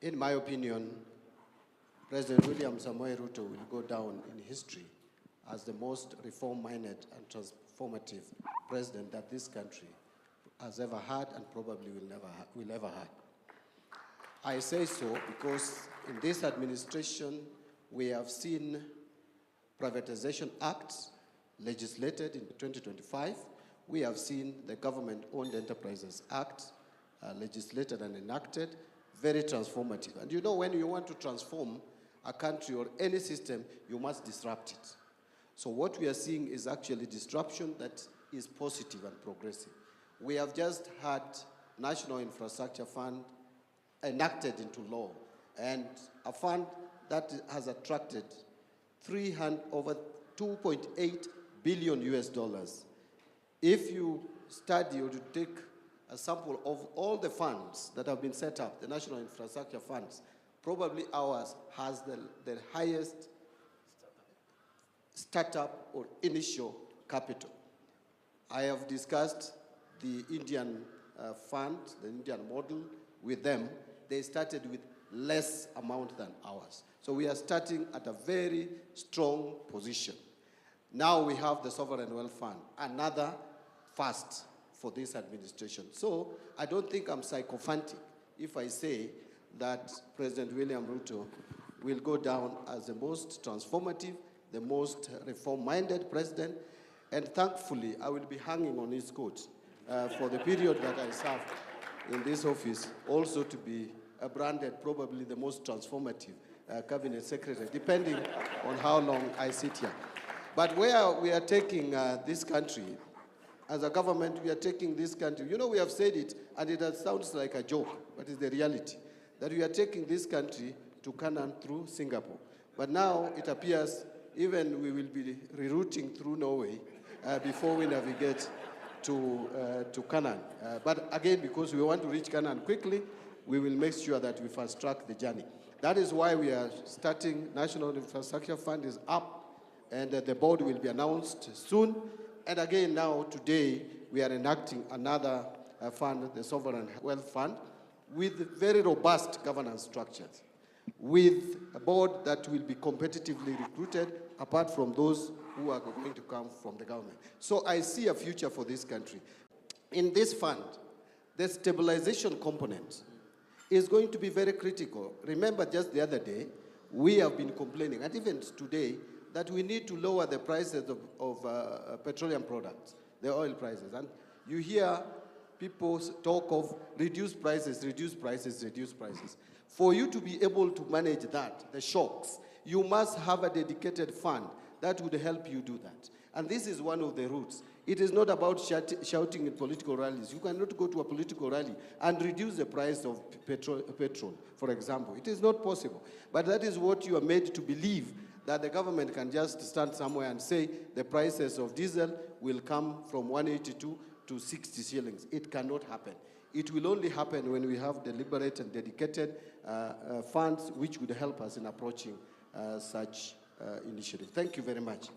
In my opinion, President William Samoei Ruto will go down in history as the most reform-minded and transformative president that this country has ever had and probably will ever have. I say so because in this administration, we have seen privatization acts legislated in 2025. We have seen the Government-Owned Enterprises Act legislated and enacted, very transformative. And you know, when you want to transform a country or any system, you must disrupt it. So what we are seeing is actually disruption that is positive and progressive. We have just had National Infrastructure Fund enacted into law, and a fund that has attracted over 2.8 billion US dollars. If you study or you take a sample of all the funds that have been set up, the National Infrastructure Funds, probably ours has the highest startup or initial capital. I have discussed the Indian fund, the Indian model with them. They started with less amount than ours. So we are starting at a very strong position. Now we have the Sovereign Wealth Fund, another first for this administration. So I don't think I'm sycophantic if I say that President William Ruto will go down as the most transformative, the most reform-minded president, and thankfully I will be hanging on his coat for the period that I served in this office, also to be branded probably the most transformative cabinet secretary, depending on how long I sit here. But where we are taking this country, as a government, we are taking this country. You know, we have said it, and it sounds like a joke, but it's the reality, that we are taking this country to Canaan through Singapore. But now it appears even we will be rerouting through Norway before we navigate to Canaan. But again, because we want to reach Canaan quickly, we will make sure that we fast track the journey. That is why we are starting. National Infrastructure Fund is up, and the board will be announced soon. And again, now, today, we are enacting another fund, the Sovereign Wealth Fund, with very robust governance structures, with a board that will be competitively recruited, apart from those who are going to come from the government. So I see a future for this country. In this fund, the stabilization component is going to be very critical. Remember, just the other day, we have been complaining, and even today, that we need to lower the prices of petroleum products, the oil prices. And you hear people talk of reduce prices, reduce prices, reduce prices. For you to be able to manage that, the shocks, you must have a dedicated fund that would help you do that. And this is one of the routes. It is not about shouting in political rallies. You cannot go to a political rally and reduce the price of petrol, for example. It is not possible. But that is what you are made to believe, that the government can just stand somewhere and say the prices of diesel will come from 182 to 60 shillings. It cannot happen. It will only happen when we have deliberate and dedicated funds which would help us in approaching such initiatives. Thank you very much.